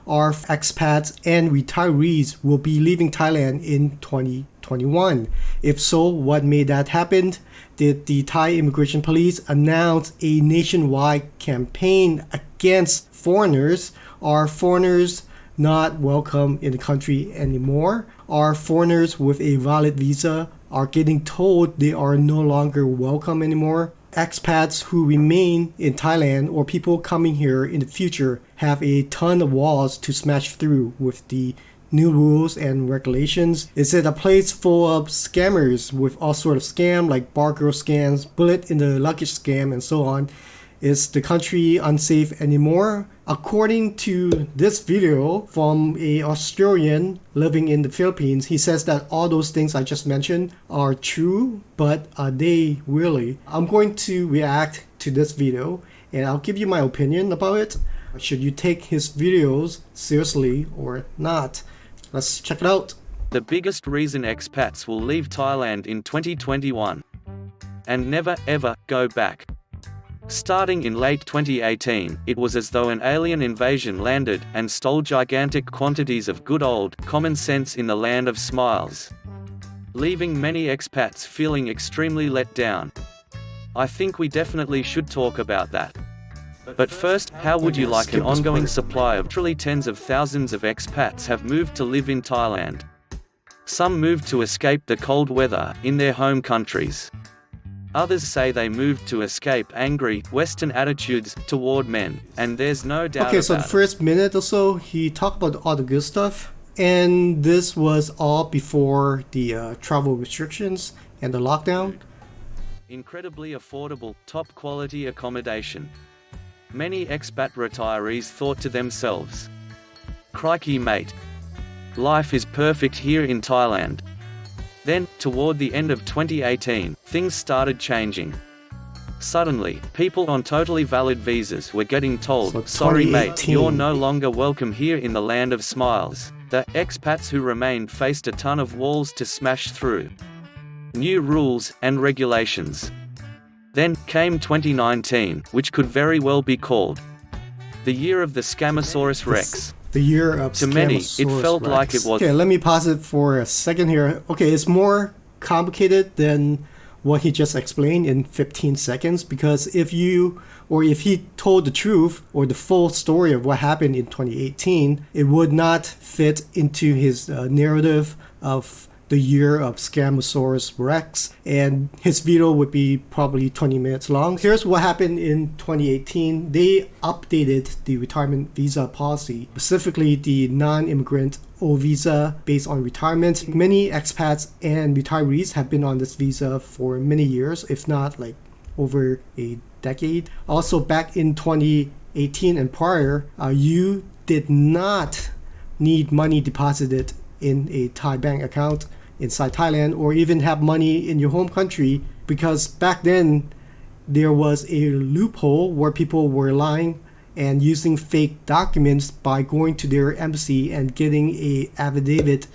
are expats and retirees will be leaving Thailand in 2021. If so, what made that happen? Did the Thai immigration police announce a nationwide campaign against foreigners? Are foreigners not welcome in the country anymore? Are foreigners with a valid visa are getting told they are no longer welcome anymore? Expats who remain in Thailand or people coming here in the future have a ton of walls to smash through with the new rules and regulations. Is it a place full of scammers with all sort of scam like bar girl scams, bullet in the luggage scam, and so on? Is the country unsafe anymore? According to this video from an Australian living in the Philippines, he says that all those things I just mentioned are true, but are they really? I'm going to react to this video and I'll give you my opinion about it. Should you take his videos seriously or not? Let's check it out. The biggest reason expats will leave Thailand in 2021 and never ever go back. Starting in late 2018, it was as though an alien invasion landed and stole gigantic quantities of good old common sense in the land of smiles, leaving many expats feeling extremely let down. I think we definitely should talk about that. But first, how would you like an ongoing supply of literally tens of thousands of expats have moved to live in Thailand? Some moved to escape the cold weather in their home countries. Others say they moved to escape angry, Western attitudes toward men, and there's no doubt Okay, so the first minute or so, he talked about all the good stuff, and this was all before the travel restrictions and the lockdown. Incredibly affordable, top-quality accommodation. Many expat retirees thought to themselves, "Crikey mate, life is perfect here in Thailand." Then, toward the end of 2018, things started changing. Suddenly, people on totally valid visas were getting told, "Sorry mate, you're no longer welcome here in the land of smiles." The expats who remained faced a ton of walls to smash through. New rules and regulations. Then came 2019, which could very well be called the year of the Scammosaurus Rex. The year of To many, it felt Rex. like it was. Okay, let me pause it for a second here. Okay, it's more complicated than what he just explained in 15 seconds, because if he told the truth or the full story of what happened in 2018, it would not fit into his narrative of the year of Scammosaurus Rex, and his video would be probably 20 minutes long. Here's what happened in 2018. They updated the retirement visa policy, specifically the non-immigrant O visa based on retirement. Many expats and retirees have been on this visa for many years, if not like over a decade. Also, back in 2018 and prior, you did not need money deposited in a Thai bank account inside Thailand, or even have money in your home country, because back then there was a loophole where people were lying and using fake documents by going to their embassy and getting a affidavit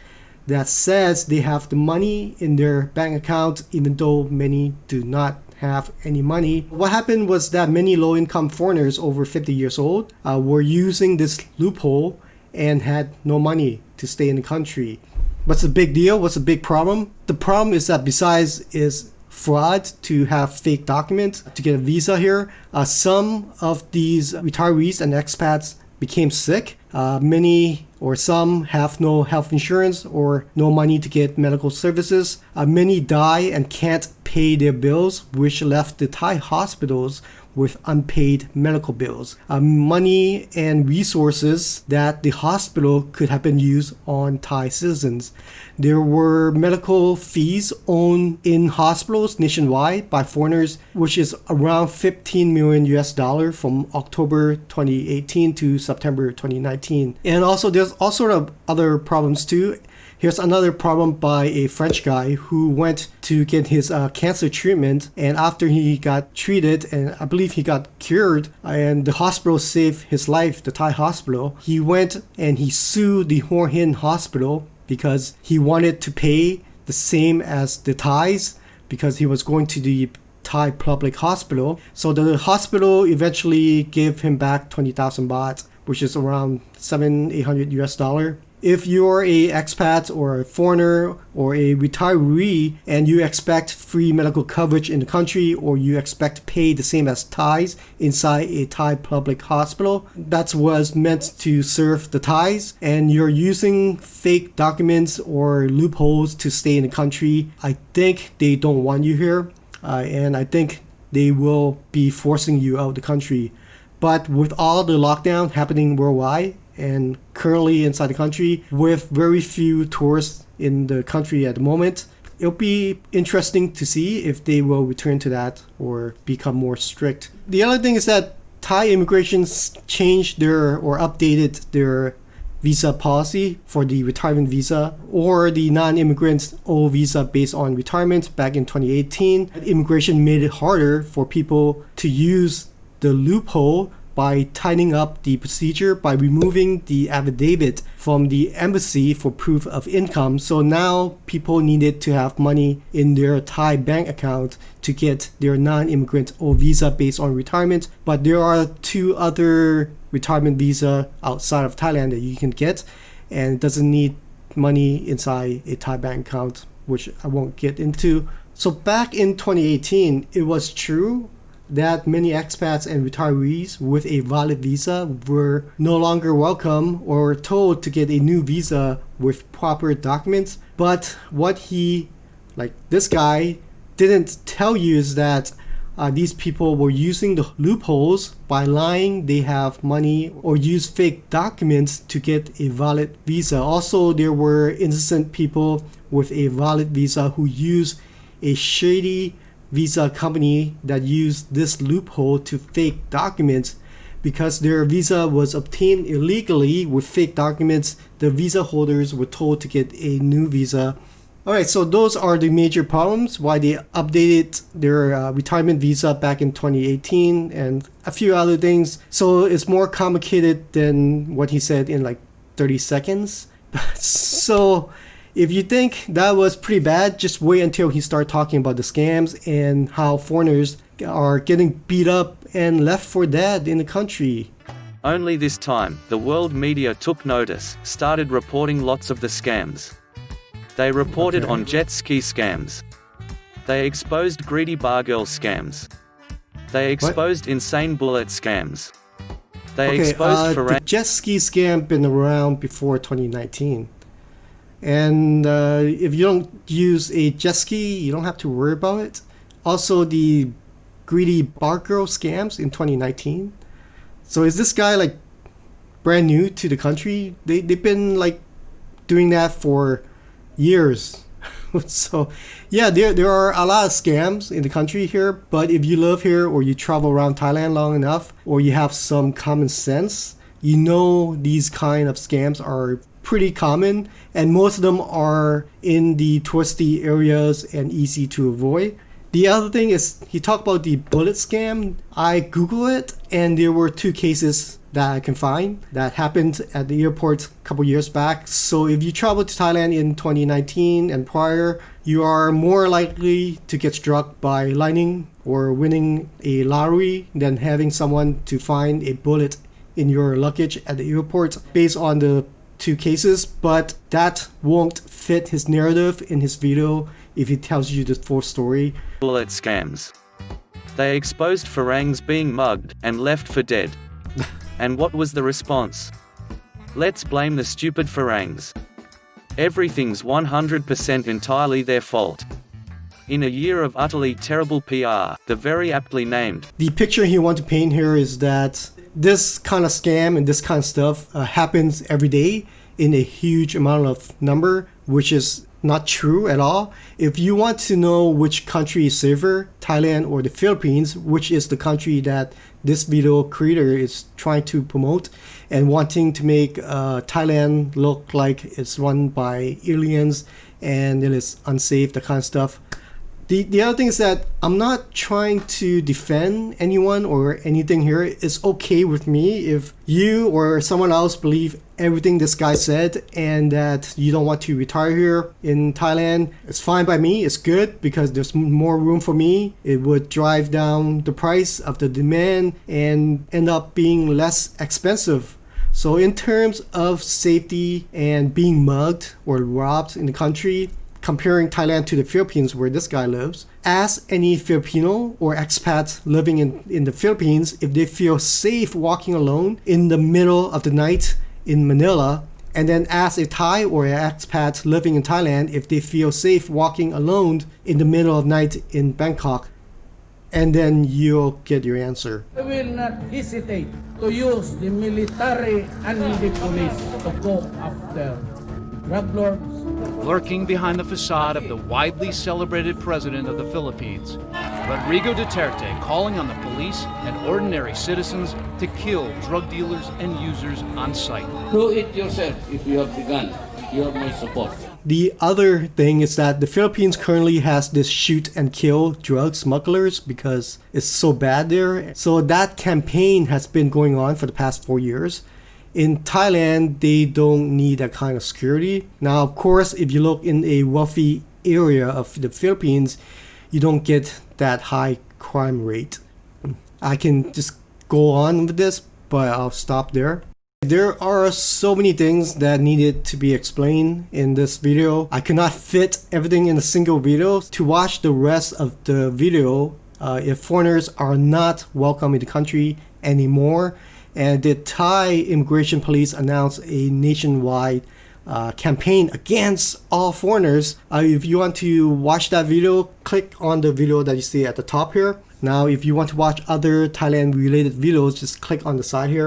that says they have the money in their bank account, even though many do not have any money. What happened was that many low-income foreigners over 50 years old were using this loophole and had no money to stay in the country. What's the big deal? What's the big problem? The problem is that besides is fraud to have fake documents to get a visa here, some of these retirees and expats became sick. Many or some have no health insurance or no money to get medical services. Many die and can't pay their bills, which left the Thai hospitals with unpaid medical bills. Money and resources that the hospital could have been used on Thai citizens. There were medical fees owned in hospitals nationwide by foreigners, which is around 15 million US dollars from October 2018 to September 2019. And also there's all sort of other problems too. Here's another problem by a French guy who went to get his cancer treatment, and after he got treated, and I believe he got cured, and the hospital saved his life, the Thai hospital, he went and he sued the Hua Hin hospital because he wanted to pay the same as the Thais, because he was going to the Thai public hospital. So the hospital eventually gave him back 20,000 baht, which is around 700-800 US dollar. If you're a expat or a foreigner or a retiree and you expect free medical coverage in the country, or you expect to pay the same as Thais inside a Thai public hospital, that's what's meant to serve the Thais, and you're using fake documents or loopholes to stay in the country, I think they don't want you here, and I think they will be forcing you out of the country. But with all the lockdown happening worldwide, and currently inside the country with very few tourists in the country at the moment, it'll be interesting to see if they will return to that or become more strict. The other thing is that Thai immigrations changed their or updated their visa policy for the retirement visa or the non-immigrant O visa based on retirement back in 2018. Immigration made it harder for people to use the loophole by tightening up the procedure by removing the affidavit from the embassy for proof of income. So now people needed to have money in their Thai bank account to get their non-immigrant O visa based on retirement. But there are 2 other retirement visa outside of Thailand that you can get, and it doesn't need money inside a Thai bank account, which I won't get into. So back in 2018, it was true that many expats and retirees with a valid visa were no longer welcome or told to get a new visa with proper documents. But what this guy didn't tell you is that these people were using the loopholes by lying they have money or use fake documents to get a valid visa. Also, there were innocent people with a valid visa who used a shady visa company that used this loophole to fake documents. Because their visa was obtained illegally with fake documents, the visa holders were told to get a new visa. Alright, so those are the major problems why they updated their retirement visa back in 2018 and a few other things. So it's more complicated than what he said in like 30 seconds. So if you think that was pretty bad, just wait until he starts talking about the scams and how foreigners are getting beat up and left for dead in the country. Only this time, the world media took notice, started reporting lots of the scams. They reported on jet ski scams. They exposed greedy bargirl scams. They exposed insane bullet scams. They exposed the jet ski scam been around before 2019. And if you don't use a jet ski, you don't have to worry about it. Also, the greedy bar girl scams in 2019. So is this guy like brand new to the country? They've been like doing that for years. So yeah, there are a lot of scams in the country here. But if you live here or you travel around Thailand long enough, or you have some common sense, you know these kind of scams are pretty common, and most of them are in the touristy areas and easy to avoid. The other thing is he talked about the bullet scam. I Googled it, and there were 2 cases that I can find that happened at the airport a couple years back. So if you travel to Thailand in 2019 and prior, you are more likely to get struck by lightning or winning a lottery than having someone to find a bullet in your luggage at the airport based on the 2 cases. But that won't fit his narrative in his video if he tells you the full story. Bullet scams. They exposed Farangs being mugged and left for dead. And what was the response? Let's blame the stupid Farangs. Everything's 100% entirely their fault. In a year of utterly terrible PR, the very aptly named. The picture he wants to paint here is that this kind of scam and this kind of stuff happens every day in a huge amount of number, which is not true at all. If you want to know which country is safer, Thailand or the Philippines, which is the country that this video creator is trying to promote and wanting to make Thailand look like it's run by aliens and it is unsafe, that kind of stuff. The other thing is that I'm not trying to defend anyone or anything here. It's okay with me if you or someone else believe everything this guy said and that you don't want to retire here in Thailand. It's fine by me. It's good because there's more room for me. It would drive down the price of the demand and end up being less expensive. So in terms of safety and being mugged or robbed in the country, comparing Thailand to the Philippines where this guy lives, ask any Filipino or expat living in the Philippines if they feel safe walking alone in the middle of the night in Manila, and then ask a Thai or an expat living in Thailand if they feel safe walking alone in the middle of night in Bangkok, and then you'll get your answer. I will not hesitate to use the military and the police to go after drug lords. Lurking behind the facade of the widely celebrated president of the Philippines, Rodrigo Duterte calling on the police and ordinary citizens to kill drug dealers and users on sight. Do it yourself if you have the gun. You have my support. The other thing is that the Philippines currently has this shoot and kill drug smugglers because it's so bad there. So that campaign has been going on for the past 4 years. In Thailand, they don't need that kind of security. Now, of course, if you look in a wealthy area of the Philippines, you don't get that high crime rate. I can just go on with this, but I'll stop there. There are so many things that needed to be explained in this video. I could not fit everything in a single video. To watch the rest of the video, if foreigners are not welcome in the country anymore, and the Thai immigration police announced a nationwide campaign against all foreigners. If you want to watch that video, click on the video that you see at the top here. Now, if you want to watch other Thailand related videos, just click on the side here.